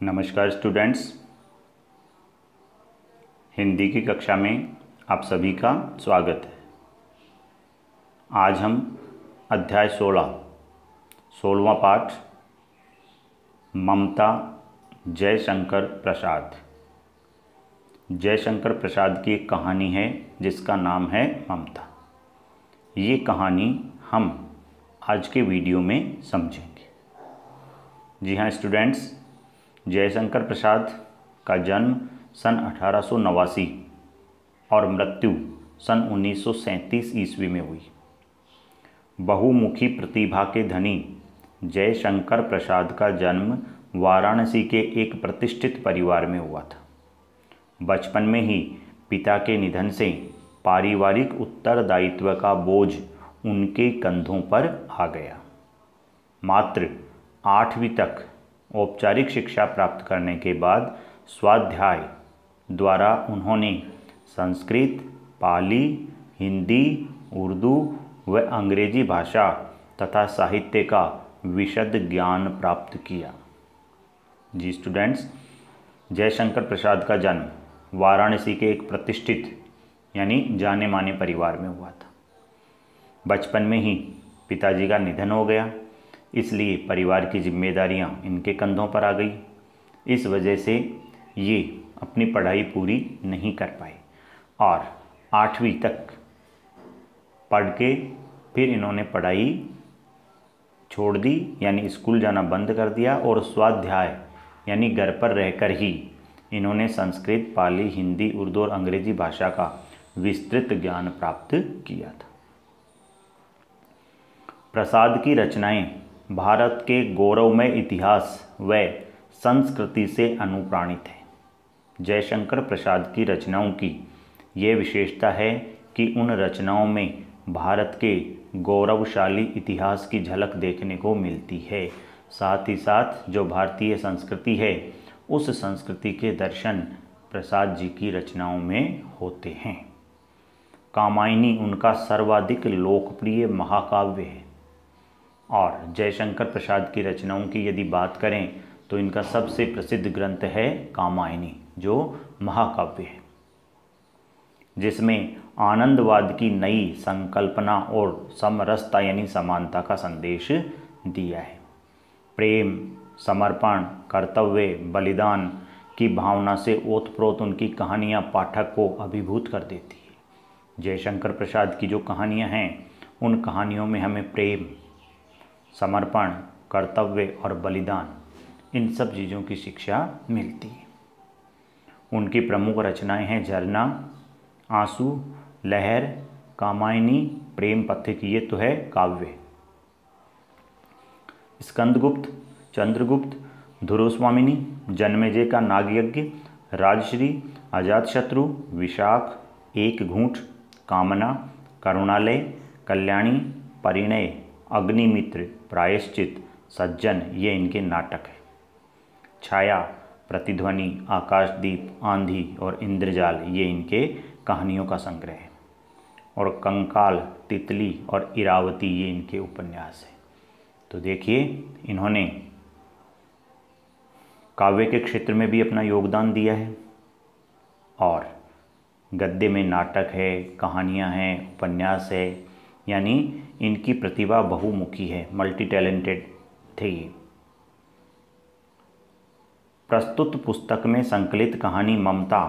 नमस्कार स्टूडेंट्स, हिंदी की कक्षा में आप सभी का स्वागत है। आज हम अध्याय 16वां पाठ ममता जयशंकर प्रसाद की एक कहानी है जिसका नाम है ममता। ये कहानी हम आज के वीडियो में समझेंगे। जी हाँ स्टूडेंट्स, जयशंकर प्रसाद का जन्म सन 1889 और मृत्यु सन 1937 ईस्वी में हुई। बहुमुखी प्रतिभा के धनी जयशंकर प्रसाद का जन्म वाराणसी के एक प्रतिष्ठित परिवार में हुआ था। बचपन में ही पिता के निधन से पारिवारिक उत्तरदायित्व का बोझ उनके कंधों पर आ गया। मात्र 8वीं तक औपचारिक शिक्षा प्राप्त करने के बाद स्वाध्याय द्वारा उन्होंने संस्कृत, पाली, हिंदी, उर्दू व अंग्रेजी भाषा तथा साहित्य का विशद ज्ञान प्राप्त किया। जी स्टूडेंट्स, जयशंकर प्रसाद का जन्म वाराणसी के एक प्रतिष्ठित यानी जाने माने परिवार में हुआ था। बचपन में ही पिताजी का निधन हो गया, इसलिए परिवार की जिम्मेदारियां इनके कंधों पर आ गई। इस वजह से ये अपनी पढ़ाई पूरी नहीं कर पाए और 8वीं तक पढ़ के फिर इन्होंने पढ़ाई छोड़ दी, यानी स्कूल जाना बंद कर दिया और स्वाध्याय यानी घर पर रहकर ही इन्होंने संस्कृत, पाली, हिंदी, उर्दू और अंग्रेजी भाषा का विस्तृत ज्ञान प्राप्त किया था। प्रसाद की रचनाएं भारत के गौरवमय इतिहास व संस्कृति से अनुप्राणित है। जयशंकर प्रसाद की रचनाओं की यह विशेषता है कि उन रचनाओं में भारत के गौरवशाली इतिहास की झलक देखने को मिलती है। साथ ही साथ जो भारतीय संस्कृति है उस संस्कृति के दर्शन प्रसाद जी की रचनाओं में होते हैं। कामायनी उनका सर्वाधिक लोकप्रिय महाकाव्य है और जयशंकर प्रसाद की रचनाओं की यदि बात करें तो इनका सबसे प्रसिद्ध ग्रंथ है कामायनी, जो महाकाव्य है, जिसमें आनंदवाद की नई संकल्पना और समरसता यानी समानता का संदेश दिया है। प्रेम, समर्पण, कर्तव्य, बलिदान की भावना से ओतप्रोत उनकी कहानियाँ पाठक को अभिभूत कर देती है। जयशंकर प्रसाद की जो कहानियाँ हैं उन कहानियों में हमें प्रेम, समर्पण, कर्तव्य और बलिदान इन सब चीज़ों की शिक्षा मिलती है। उनकी प्रमुख रचनाएं हैं झरना, आंसू, लहर, कामायनी, प्रेम पथिक, ये तो है काव्य। स्कंदगुप्त, चंद्रगुप्त, ध्रुवस्वामिनी, जन्मेजय का नागयज्ञ, राजश्री, अजातशत्रु, विशाख, एक घूंट, कामना, करुणालय, कल्याणी, परिणय, अग्निमित्र, प्रायश्चित, सज्जन, ये इनके नाटक हैं। छाया, प्रतिध्वनि, आकाशदीप, आंधी और इंद्रजाल, ये इनके कहानियों का संग्रह है। और कंकाल, तितली और इरावती, ये इनके उपन्यास हैं। तो देखिए, इन्होंने काव्य के क्षेत्र में भी अपना योगदान दिया है और गद्य में नाटक है, कहानियाँ हैं, उपन्यास है, यानी इनकी प्रतिभा बहुमुखी है, मल्टी टैलेंटेड थे ये। प्रस्तुत पुस्तक में संकलित कहानी ममता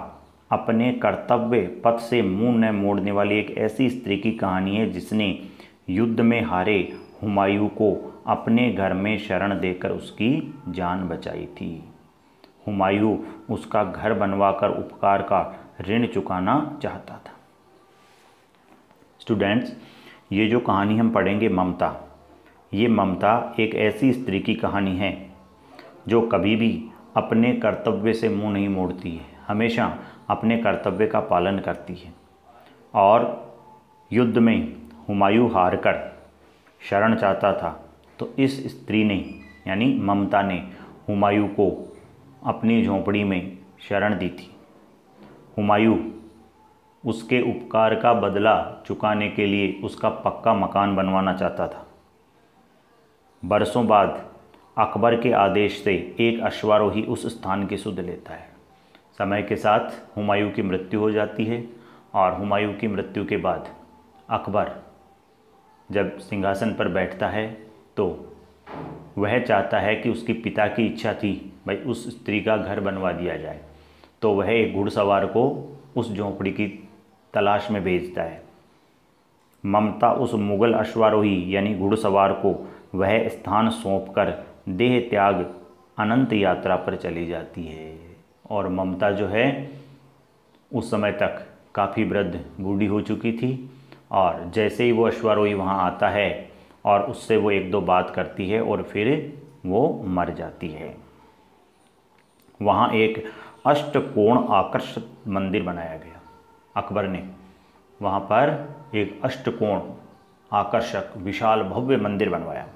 अपने कर्तव्य पथ से मुंह न मोड़ने वाली एक ऐसी स्त्री की कहानी है जिसने युद्ध में हारे हुमायूं को अपने घर में शरण देकर उसकी जान बचाई थी। हुमायूं उसका घर बनवाकर उपकार का ऋण चुकाना चाहता था। स्टूडेंट्स, ये जो कहानी हम पढ़ेंगे ममता, ये ममता एक ऐसी स्त्री की कहानी है जो कभी भी अपने कर्तव्य से मुंह नहीं मोड़ती है, हमेशा अपने कर्तव्य का पालन करती है। और युद्ध में हुमायूं हारकर शरण चाहता था तो इस स्त्री ने यानी ममता ने हुमायूं को अपनी झोंपड़ी में शरण दी थी। हुमायूं उसके उपकार का बदला चुकाने के लिए उसका पक्का मकान बनवाना चाहता था। बरसों बाद अकबर के आदेश से एक अश्वारोही उस स्थान की सुध लेता है। समय के साथ हुमायूं की मृत्यु हो जाती है और हुमायूं की मृत्यु के बाद अकबर जब सिंहासन पर बैठता है तो वह चाहता है कि उसके पिता की इच्छा थी भाई उस स्त्री का घर बनवा दिया जाए, तो वह एक घुड़सवार को उस झोंपड़ी की तलाश में भेजता है। ममता उस मुगल अश्वारोही यानी घुड़सवार को वह स्थान सौंपकर देह त्याग अनंत यात्रा पर चली जाती है। और ममता जो है उस समय तक काफ़ी वृद्ध बूढ़ी हो चुकी थी, और जैसे ही वो अश्वारोही वहाँ आता है और उससे वो एक दो बात करती है और फिर वो मर जाती है। वहाँ एक अष्टकोण आकर्षक मंदिर बनाया गया। अकबर ने वहाँ पर एक अष्टकोण आकर्षक विशाल भव्य मंदिर बनवाया,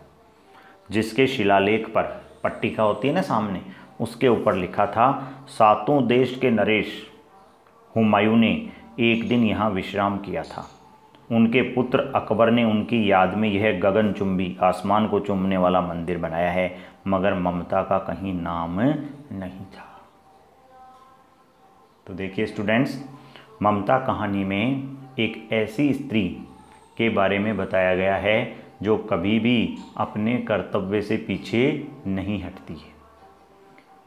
जिसके शिलालेख पर पट्टिका होती है ना सामने, उसके ऊपर लिखा था, सातों देश के नरेश हुमायूं ने एक दिन यहाँ विश्राम किया था। उनके पुत्र अकबर ने उनकी याद में यह गगनचुंबी आसमान को चूमने वाला मंदिर बनाया है, मगर ममता का कहीं नाम नहीं था। तो देखिए स्टूडेंट्स, ममता कहानी में एक ऐसी स्त्री के बारे में बताया गया है जो कभी भी अपने कर्तव्य से पीछे नहीं हटती है।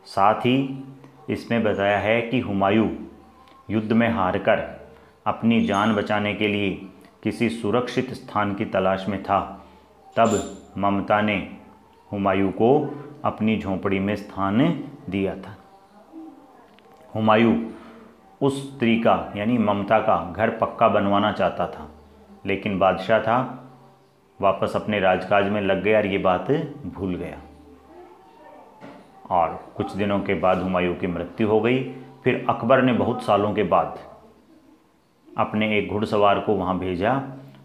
साथ ही इसमें बताया है कि हुमायूं युद्ध में हारकर अपनी जान बचाने के लिए किसी सुरक्षित स्थान की तलाश में था, तब ममता ने हुमायूं को अपनी झोंपड़ी में स्थान दिया था। हुमायूं उस स्त्री का यानी ममता का घर पक्का बनवाना चाहता था, लेकिन बादशाह था, वापस अपने राजकाज में लग गया और ये बात भूल गया। और कुछ दिनों के बाद हुमायूं की मृत्यु हो गई। फिर अकबर ने बहुत सालों के बाद अपने एक घुड़सवार को वहाँ भेजा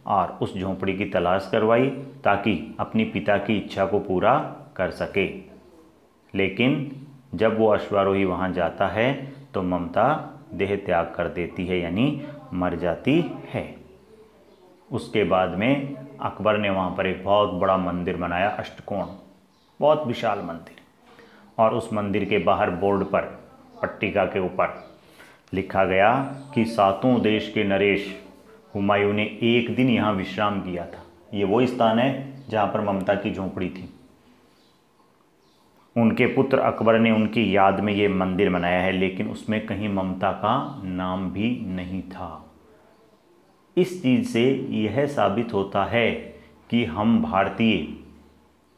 और उस झोंपड़ी की तलाश करवाई ताकि अपनी पिता की इच्छा को पूरा कर सके। लेकिन जब वो अश्वारोही वहाँ जाता है तो ममता देह त्याग कर देती है यानी मर जाती है। उसके बाद में अकबर ने वहाँ पर एक बहुत बड़ा मंदिर बनाया, अष्टकोण, बहुत विशाल मंदिर। और उस मंदिर के बाहर बोर्ड पर पट्टिका के ऊपर लिखा गया कि सातों देश के नरेश हुमायूं ने एक दिन यहाँ विश्राम किया था। ये वो स्थान है जहाँ पर ममता की झोंपड़ी थी। उनके पुत्र अकबर ने उनकी याद में ये मंदिर बनाया है, लेकिन उसमें कहीं ममता का नाम भी नहीं था। इस चीज़ से यह साबित होता है कि हम भारतीय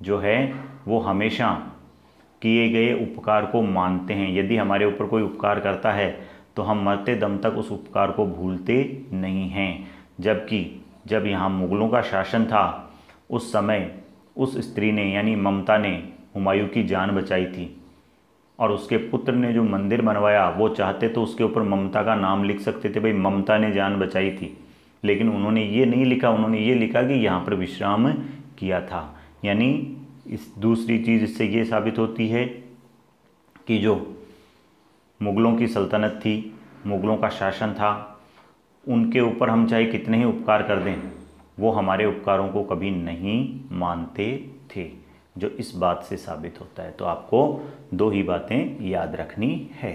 जो है वो हमेशा किए गए उपकार को मानते हैं। यदि हमारे ऊपर कोई उपकार करता है तो हम मरते दम तक उस उपकार को भूलते नहीं हैं। जबकि जब यहाँ मुग़लों का शासन था उस समय उस स्त्री ने यानी ममता ने हुमायूं की जान बचाई थी, और उसके पुत्र ने जो मंदिर बनवाया वो चाहते तो उसके ऊपर ममता का नाम लिख सकते थे, भाई ममता ने जान बचाई थी, लेकिन उन्होंने ये नहीं लिखा। उन्होंने ये लिखा कि यहाँ पर विश्राम किया था। यानी इस दूसरी चीज़ इससे ये साबित होती है कि जो मुग़लों की सल्तनत थी, मुग़लों का शासन था, उनके ऊपर हम चाहे कितने ही उपकार कर दें वो हमारे उपकारों को कभी नहीं मानते थे, जो इस बात से साबित होता है। तो आपको दो ही बातें याद रखनी है।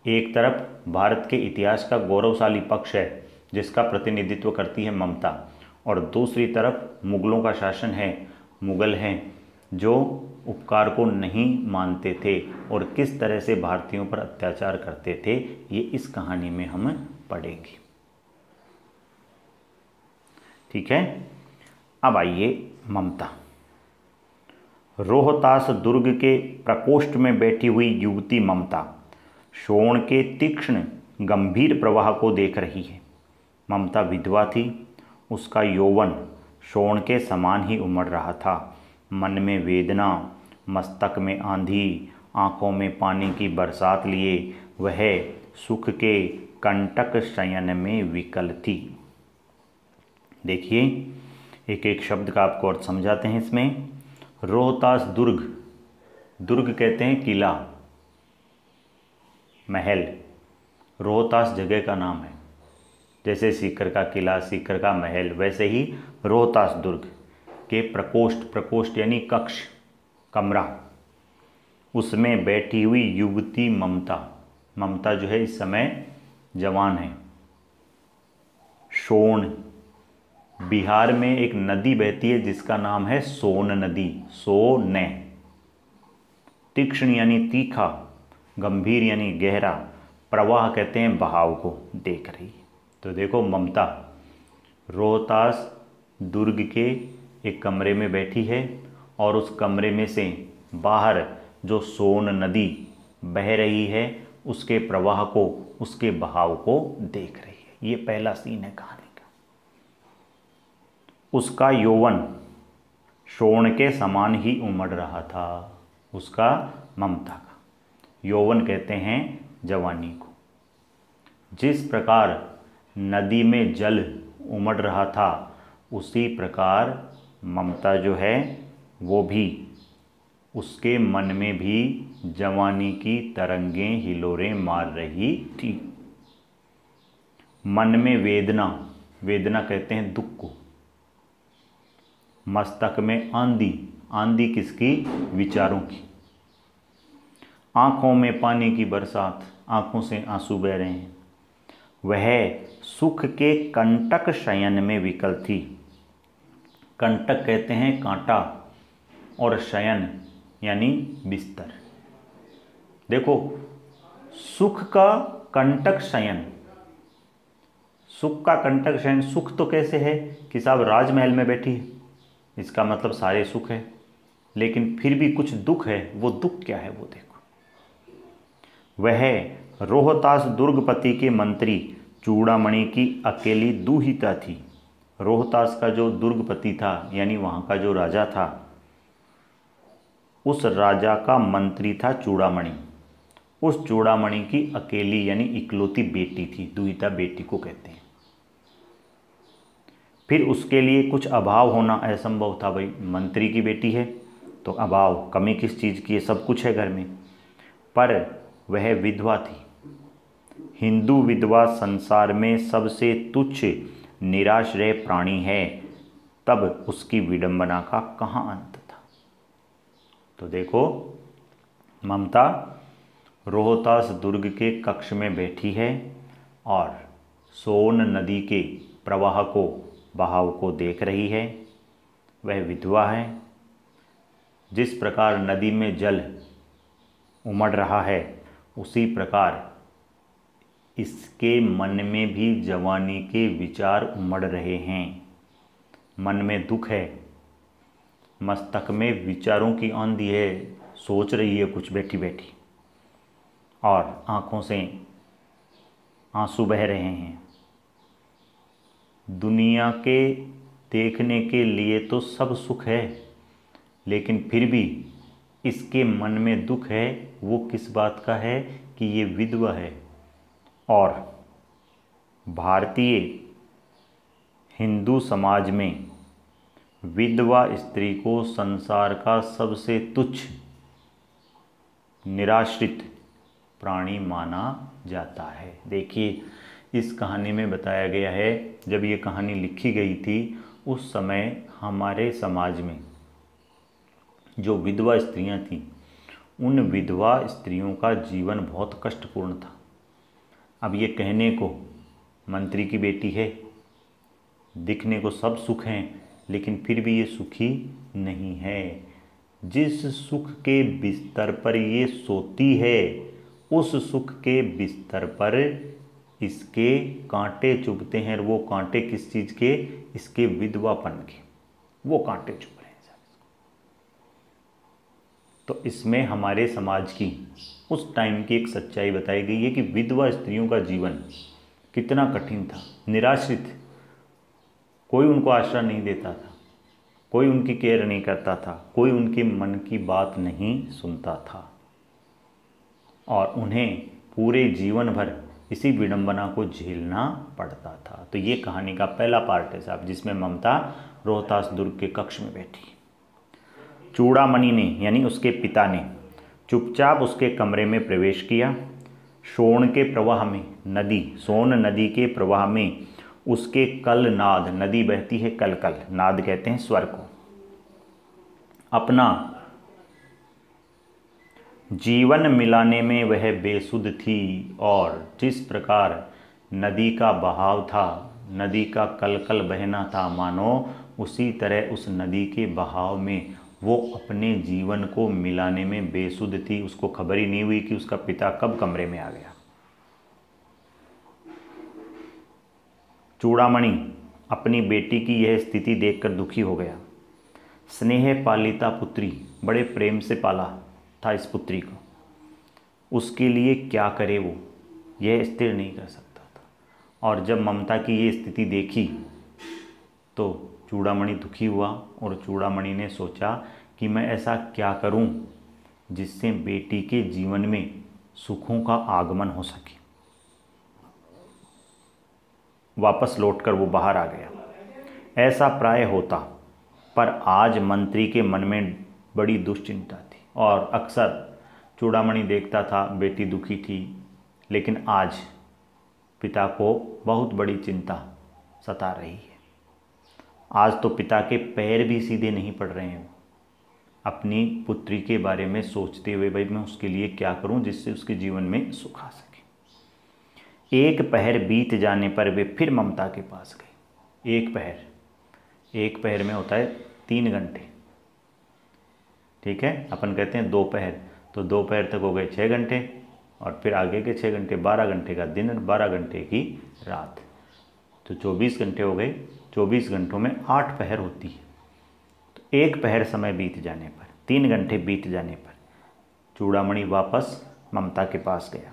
एक तरफ भारत के इतिहास का गौरवशाली पक्ष है जिसका प्रतिनिधित्व करती है ममता, और दूसरी तरफ मुग़लों का शासन है, मुग़ल हैं जो उपकार को नहीं मानते थे और किस तरह से भारतीयों पर अत्याचार करते थे, ये इस कहानी में हम पढ़ेंगे। ठीक है, अब आइए ममता। रोहतास दुर्ग के प्रकोष्ठ में बैठी हुई युवती ममता शोण के तीक्ष्ण गंभीर प्रवाह को देख रही है। ममता विधवा थी, उसका यौवन शोण के समान ही उमड़ रहा था। मन में वेदना, मस्तक में आंधी, आँखों में पानी की बरसात लिए वह सुख के कंटक शयन में विकल थी। देखिए एक एक शब्द का आपको अर्थ समझाते हैं इसमें। रोहतास दुर्ग, दुर्ग कहते हैं किला, महल। रोहतास जगह का नाम है, जैसे सीकर का किला, सीकर का महल, वैसे ही रोहतास दुर्ग के प्रकोष्ठ, प्रकोष्ठ यानी कक्ष, कमरा, उसमें बैठी हुई युवती ममता। ममता जो है इस समय जवान है। सोन, बिहार में एक नदी बहती है जिसका नाम है सोन नदी। सोन। तीक्ष्ण यानी तीखा, गंभीर यानी गहरा, प्रवाह कहते हैं बहाव को, देख रही है। तो देखो ममता रोहतास दुर्ग के एक कमरे में बैठी है और उस कमरे में से बाहर जो सोन नदी बह रही है उसके प्रवाह को, उसके बहाव को देख रही है। ये पहला सीन है कहानी का। उसका यौवन सोन के समान ही उमड़ रहा था। उसका, ममता का, यौवन कहते हैं जवानी को। जिस प्रकार नदी में जल उमड़ रहा था उसी प्रकार ममता जो है वो भी, उसके मन में भी जवानी की तरंगें हिलोरें मार रही थी। मन में वेदना, वेदना कहते हैं दुख को। मस्तक में आंधी, आंधी किसकी? विचारों की। आंखों में पानी की बरसात, आंखों से आंसू बह रहे हैं। वह सुख के कंटक शयन में विकल थी। कंटक कहते हैं कांटा और शयन यानी बिस्तर। देखो, सुख का कंटक शयन, सुख का कंटक शयन। सुख तो कैसे है कि साहब राजमहल में बैठी है, इसका मतलब सारे सुख है, लेकिन फिर भी कुछ दुख है। वो दुख क्या है वो देखो। वह रोहतास दुर्गपति के मंत्री चूड़ामणि की अकेली दूहिता थी। रोहतास का जो दुर्गपति था यानी वहाँ का जो राजा था, उस राजा का मंत्री था चूड़ामणि। उस चूड़ामणि की अकेली यानी इकलौती बेटी थी। दूहिता बेटी को कहते हैं। फिर उसके लिए कुछ अभाव होना असंभव था। भाई मंत्री की बेटी है तो अभाव, कमी किस चीज़ की है? सब कुछ है घर में। पर वह विधवा थी। हिंदू विधवा संसार में सबसे तुच्छ निराश्रय प्राणी है, तब उसकी विडंबना का कहाँ अंत था? तो देखो, ममता रोहतास दुर्ग के कक्ष में बैठी है और सोन नदी के प्रवाह को, बहाव को देख रही है। वह विधवा है। जिस प्रकार नदी में जल उमड़ रहा है उसी प्रकार इसके मन में भी जवानी के विचार उमड़ रहे हैं। मन में दुख है, मस्तक में विचारों की आंधी है, सोच रही है कुछ बैठी बैठी, और आंखों से आंसू बह रहे हैं। दुनिया के देखने के लिए तो सब सुख है, लेकिन फिर भी इसके मन में दुख है। वो किस बात का है? कि ये विधवा है और भारतीय हिंदू समाज में विधवा स्त्री को संसार का सबसे तुच्छ निराश्रित प्राणी माना जाता है। देखिए, इस कहानी में बताया गया है, जब ये कहानी लिखी गई थी उस समय हमारे समाज में जो विधवा स्त्रियां थीं, उन विधवा स्त्रियों का जीवन बहुत कष्टपूर्ण था। अब ये कहने को मंत्री की बेटी है, दिखने को सब सुख हैं, लेकिन फिर भी ये सुखी नहीं है। जिस सुख के बिस्तर पर ये सोती है उस सुख के बिस्तर पर इसके कांटे चुभते हैं। और वो कांटे किस चीज़ के? इसके विधवापन के, वो कांटे चुभ रहे हैं। तो इसमें हमारे समाज की उस टाइम की एक सच्चाई बताई गई है कि विधवा स्त्रियों का जीवन कितना कठिन था, निराश्रित। कोई उनको आश्रय नहीं देता था, कोई उनकी केयर नहीं करता था, कोई उनके मन की बात नहीं सुनता था, और उन्हें पूरे जीवन भर इसी विडंबना को झेलना पड़ता था। तो ये कहानी का पहला पार्ट है साहब, जिसमें ममता रोहतास दुर्ग के कक्ष में बैठी। चूड़ामणि ने यानी उसके पिता ने चुपचाप उसके कमरे में प्रवेश किया। सोन के प्रवाह में, नदी, सोन नदी के प्रवाह में उसके कल नाद, नदी बहती है कल कल, नाद कहते हैं स्वर को, अपना जीवन मिलाने में वह बेसुध थी, और जिस प्रकार नदी का बहाव था, नदी का कलकल बहना था, मानो उसी तरह उस नदी के बहाव में वो अपने जीवन को मिलाने में बेसुध थी। उसको खबर ही नहीं हुई कि उसका पिता कब कमरे में आ गया। चूड़ामणि अपनी बेटी की यह स्थिति देखकर दुखी हो गया। स्नेह पालिता पुत्री, बड़े प्रेम से पाला था इस पुत्री को, उसके लिए क्या करे वो, यह स्थिर नहीं कर सकता था। और जब ममता की ये स्थिति देखी तो चूड़ामणि दुखी हुआ, और चूड़ामणि ने सोचा कि मैं ऐसा क्या करूं जिससे बेटी के जीवन में सुखों का आगमन हो सके। वापस लौटकर वो बाहर आ गया। ऐसा प्राय होता, पर आज मंत्री के मन में बड़ी दुश्चिंता थी। और अक्सर चूड़ामणि देखता था बेटी दुखी थी, लेकिन आज पिता को बहुत बड़ी चिंता सता रही है। आज तो पिता के पैर भी सीधे नहीं पड़ रहे हैं, अपनी पुत्री के बारे में सोचते हुए, भाई मैं उसके लिए क्या करूं जिससे उसके जीवन में सुख आ सके। एक पहर बीत जाने पर वे फिर ममता के पास गए। एक पहर में होता है 3 घंटे, ठीक है, अपन कहते हैं 2 पहर, तो 2 पहर तक हो गए 6 घंटे, और फिर आगे के 6 घंटे 12 घंटे का दिन, 12 घंटे की रात, तो 24 घंटे हो गए। 24 घंटों में 8 पहर होती है। तो एक पहर समय बीत जाने पर, 3 घंटे बीत जाने पर चूड़ामणि वापस ममता के पास गया।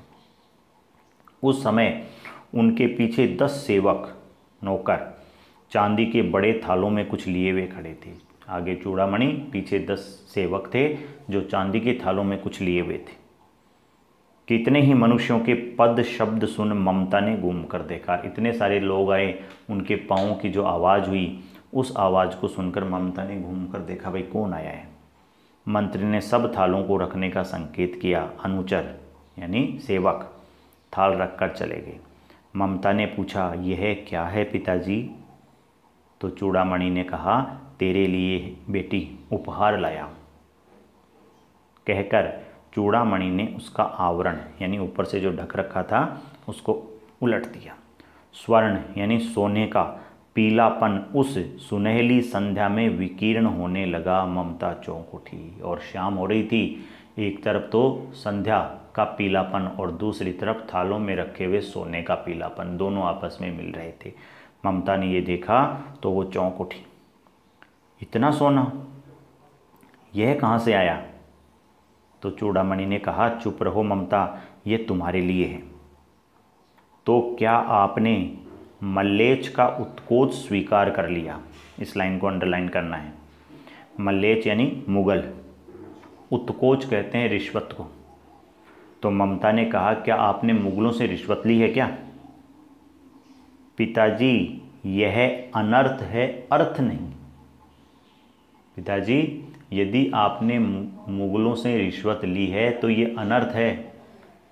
उस समय उनके पीछे 10 सेवक नौकर चांदी के बड़े थालों में कुछ लिए हुए खड़े थे। आगे चूड़ामणि, पीछे 10 सेवक थे जो चांदी के थालों में कुछ लिए हुए थे। कितने ही मनुष्यों के पद शब्द सुन ममता ने घूम कर देखा। इतने सारे लोग आए, उनके पाँवों की जो आवाज़ हुई, उस आवाज़ को सुनकर ममता ने घूम कर देखा, भाई कौन आया है। मंत्री ने सब थालों को रखने का संकेत किया। अनुचर यानी सेवक थाल रखकर चले गए। ममता ने पूछा, यह क्या है पिताजी? तो चूड़ामणि ने कहा, तेरे लिए बेटी उपहार लाया हूँ। कहकर चूड़ामणि ने उसका आवरण यानी ऊपर से जो ढक रखा था उसको उलट दिया। स्वर्ण यानी सोने का पीलापन उस सुनहली संध्या में विकीर्ण होने लगा। ममता चौंक उठी, और शाम हो रही थी। एक तरफ तो संध्या का पीलापन और दूसरी तरफ थालों में रखे हुए सोने का पीलापन, दोनों आपस में मिल रहे थे। ममता ने ये देखा तो वो चौंक उठी। इतना सोना, यह कहाँ से आया? तो चूड़ामणि ने कहा, चुप रहो ममता, ये तुम्हारे लिए है। तो क्या आपने मल्लेच का उत्कोच स्वीकार कर लिया? इस लाइन को अंडरलाइन करना है। मल्लेच यानी मुगल, उत्कोच कहते हैं रिश्वत को। तो ममता ने कहा, क्या आपने मुगलों से रिश्वत ली है क्या? पिताजी, यह अनर्थ है, अर्थ नहीं। पिताजी, यदि आपने मुगलों से रिश्वत ली है तो ये अनर्थ है,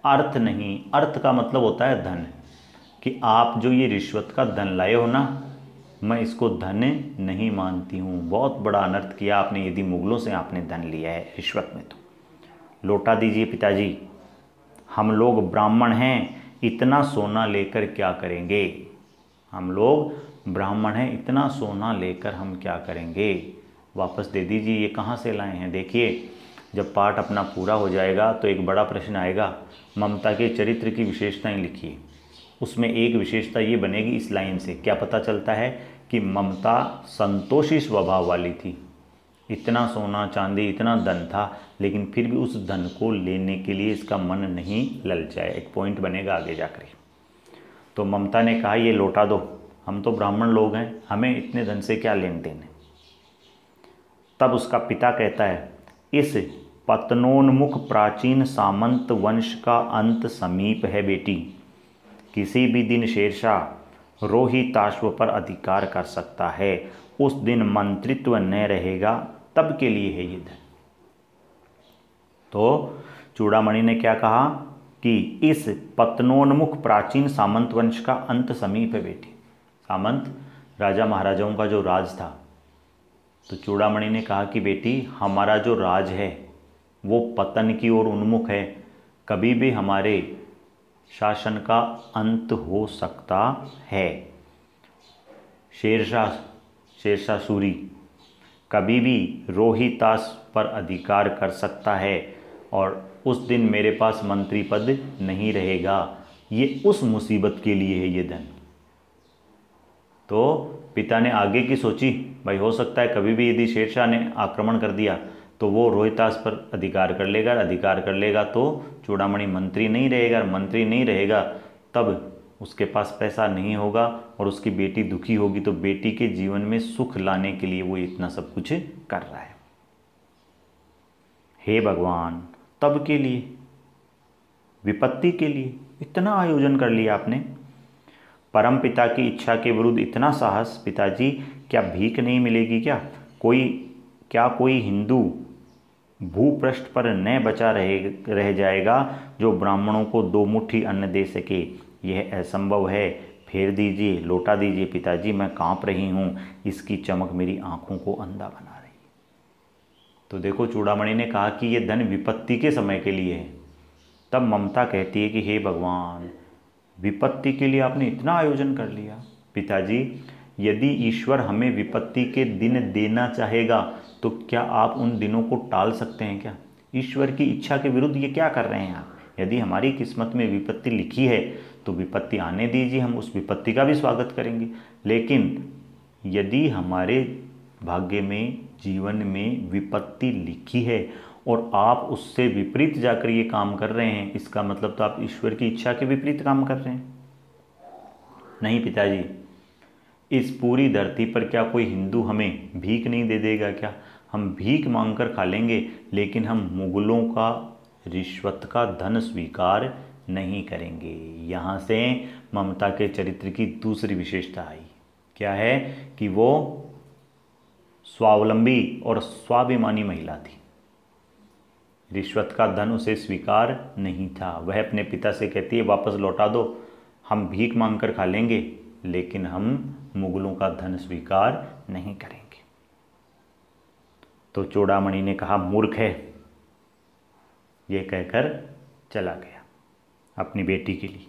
अर्थ नहीं। अर्थ का मतलब होता है धन, कि आप जो ये रिश्वत का धन लाए हो ना, मैं इसको धन नहीं मानती हूँ। बहुत बड़ा अनर्थ किया आपने यदि मुगलों से आपने धन लिया है रिश्वत में। तो लौटा दीजिए पिताजी, हम लोग ब्राह्मण हैं, इतना सोना लेकर क्या करेंगे? हम लोग ब्राह्मण हैं, इतना सोना लेकर हम क्या करेंगे? वापस दे दीजिए, ये कहाँ से लाए हैं? देखिए, जब पाठ अपना पूरा हो जाएगा तो एक बड़ा प्रश्न आएगा, ममता के चरित्र की विशेषताएं लिखिए। उसमें एक विशेषता ये बनेगी इस लाइन से, क्या पता चलता है कि ममता संतोषी स्वभाव वाली थी। इतना सोना चांदी, इतना धन था, लेकिन फिर भी उस धन को लेने के लिए इसका मन नहीं ललचाए। एक पॉइंट बनेगा आगे जाकर। तो ममता ने कहा, ये लौटा दो, हम तो ब्राह्मण लोग हैं, हमें इतने धन से क्या लेन देन है। तब उसका पिता कहता है, इस पतनोन्मुख प्राचीन सामंत वंश का अंत समीप है बेटी। किसी भी दिन शेरशाह रोहिताश्व पर अधिकार कर सकता है। उस दिन मंत्रित्व न रहेगा, तब के लिए है ये धन। तो चूड़ामणि ने क्या कहा कि इस पतनोन्मुख प्राचीन सामंत वंश का अंत समीप है बेटी। सामंत राजा महाराजाओं का जो राज था, तो चूड़ामणि ने कहा कि बेटी, हमारा जो राज है वो पतन की ओर उन्मुख है। कभी भी हमारे शासन का अंत हो सकता है। शेरशाह सूरी कभी भी रोहितास पर अधिकार कर सकता है और उस दिन मेरे पास मंत्री पद नहीं रहेगा। ये उस मुसीबत के लिए है ये धन। तो पिता ने आगे की सोची, भाई हो सकता है कभी भी यदि शेरशाह ने आक्रमण कर दिया तो वो रोहितास पर अधिकार कर लेगा तो चूड़ामणि मंत्री नहीं रहेगा, मंत्री नहीं रहेगा तब उसके पास पैसा नहीं होगा और उसकी बेटी दुखी होगी, तो बेटी के जीवन में सुख लाने के लिए वो इतना सब कुछ कर रहा है। हे भगवान, तब के लिए, विपत्ति के लिए इतना आयोजन कर लिया आपने। परम पिता की इच्छा के विरुद्ध इतना साहस। पिताजी, क्या भीख नहीं मिलेगी क्या कोई हिंदू भूपृष्ठ पर न बचा रह जाएगा जो ब्राह्मणों को 2 मुट्ठी अन्न दे सके? यह असंभव है। फेर दीजिए, लौटा दीजिए। पिताजी, मैं कांप रही हूँ, इसकी चमक मेरी आंखों को अंधा बना रही। तो देखो, चूड़ामणि ने कहा कि यह धन विपत्ति के समय के लिए है। तब ममता कहती है कि हे भगवान, विपत्ति के लिए आपने इतना आयोजन कर लिया। पिताजी, यदि ईश्वर हमें विपत्ति के दिन देना चाहेगा तो क्या आप उन दिनों को टाल सकते हैं क्या? ईश्वर की इच्छा के विरुद्ध ये क्या कर रहे हैं आप? यदि हमारी किस्मत में विपत्ति लिखी है तो विपत्ति आने दीजिए, हम उस विपत्ति का भी स्वागत करेंगे। लेकिन यदि हमारे भाग्य में, जीवन में विपत्ति लिखी है और आप उससे विपरीत जाकर ये काम कर रहे हैं, इसका मतलब तो आप ईश्वर की इच्छा के विपरीत काम कर रहे हैं। नहीं पिताजी, इस पूरी धरती पर क्या कोई हिंदू हमें भीख नहीं दे देगा क्या? हम भीख मांगकर खा लेंगे, लेकिन हम मुगलों का रिश्वत का धन स्वीकार नहीं करेंगे। यहाँ से ममता के चरित्र की दूसरी विशेषता आई। क्या है कि वो स्वावलंबी और स्वाभिमानी महिला थी। रिश्वत का धन उसे स्वीकार नहीं था। वह अपने पिता से कहती है, वापस लौटा दो, हम भीख मांगकर खा लेंगे, लेकिन हम मुगलों का धन स्वीकार नहीं करेंगे। तो चूड़ामणि ने कहा, मूर्ख है, यह कहकर चला गया अपनी बेटी के लिए।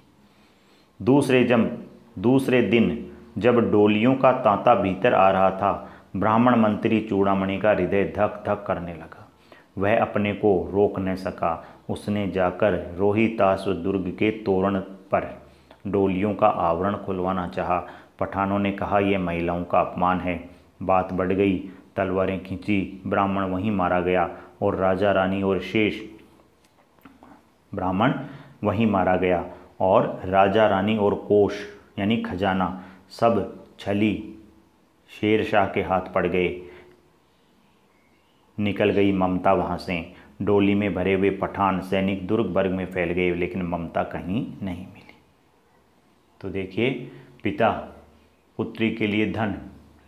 दूसरे दिन जब डोलियों का तांता भीतर आ रहा था, ब्राह्मण मंत्री चूड़ामणि का हृदय धक धक करने लगा। वह अपने को रोक न सका। उसने जाकर रोहितास दुर्ग के तोरण पर डोलियों का आवरण खुलवाना चाहा। पठानों ने कहा, यह महिलाओं का अपमान है। बात बढ़ गई, तलवारें खींची, ब्राह्मण वहीं मारा गया और राजा रानी और शेष ब्राह्मण वहीं मारा गया और राजा रानी और कोष यानी खजाना सब छली शेरशाह के हाथ पड़ गए। निकल गई ममता वहाँ से। डोली में भरे हुए पठान सैनिक दुर्ग बर्ग में फैल गए, लेकिन ममता कहीं नहीं मिली। तो देखिए, पिता पुत्री के लिए धन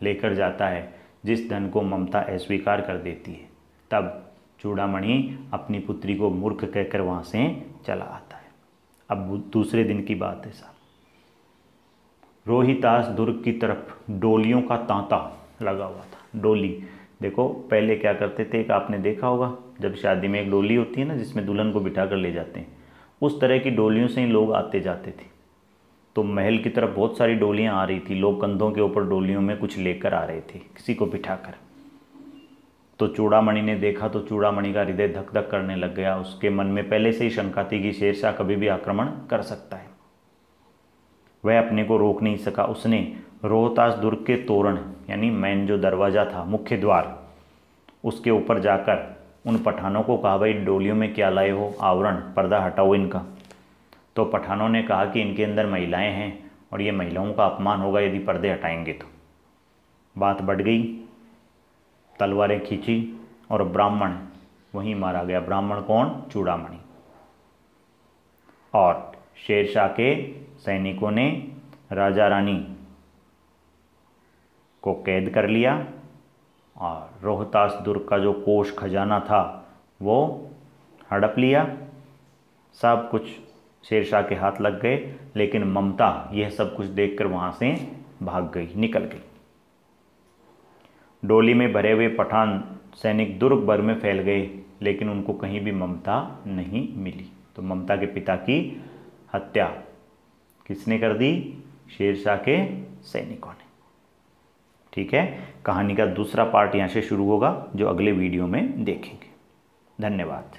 लेकर जाता है, जिस धन को ममता अस्वीकार कर देती है। तब चूड़ामणि अपनी पुत्री को मूर्ख कहकर वहाँ से चला आता है। अब दूसरे दिन की बात है साहब। रोहितास दुर्ग की तरफ डोलियों का तांता लगा हुआ था। डोली देखो, पहले क्या करते थे, एक आपने देखा होगा, जब शादी में एक डोली होती है ना, जिसमें दुल्हन को बिठा कर ले जाते हैं, उस तरह की डोलियों से ही लोग आते जाते थे। तो महल की तरफ बहुत सारी डोलियां आ रही थी। लोग कंधों के ऊपर डोलियों में कुछ लेकर आ रहे थे, किसी को बिठाकर। तो चूड़ामणि ने देखा तो चूड़ामणि का हृदय धक धक करने लग गया। उसके मन में पहले से ही शंका थी कि शेरशाह कभी भी आक्रमण कर सकता है। वह अपने को रोक नहीं सका। उसने रोहतास दुर्ग के तोरण यानी मेन जो दरवाज़ा था, मुख्य द्वार, उसके ऊपर जाकर उन पठानों को कहा, भाई डोलियों में क्या लाए हो? आवरण, पर्दा हटाओ इनका। तो पठानों ने कहा कि इनके अंदर महिलाएं हैं और ये महिलाओं का अपमान होगा यदि पर्दे हटाएंगे तो। बात बढ़ गई, तलवारें खींची और ब्राह्मण वहीं मारा गया। ब्राह्मण कौन? चूड़ामणि। और शेरशाह के सैनिकों ने राजा रानी को कैद कर लिया और रोहतास दुर्ग का जो कोष खजाना था वो हड़प लिया। सब कुछ शेरशाह के हाथ लग गए, लेकिन ममता यह सब कुछ देखकर वहाँ से भाग गई, निकल गई। डोली में भरे हुए पठान सैनिक दुर्ग भर में फैल गए। लेकिन उनको कहीं भी ममता नहीं मिली। तो ममता के पिता की हत्या किसने कर दी? शेरशाह के सैनिकों ने। ठीक है, कहानी का दूसरा पार्ट यहाँ से शुरू होगा जो अगले वीडियो में देखेंगे। धन्यवाद।